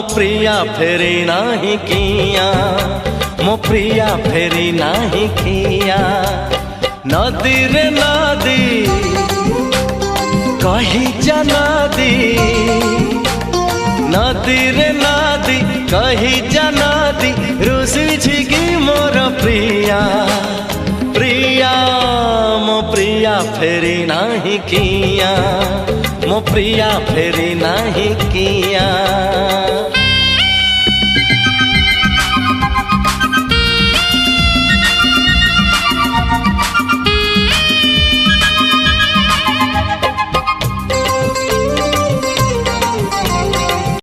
मो प्रिया फेरी नाही किया, मो प्रिया फेरी नाही किया। नदी रे नदी कही जा नदी, नदी रे नदी कही जा नदी, रुसी की मोर प्रिया, प्रिया मो प्रिया फेरी नाही किया, मो प्रिया फेरी नाही किया।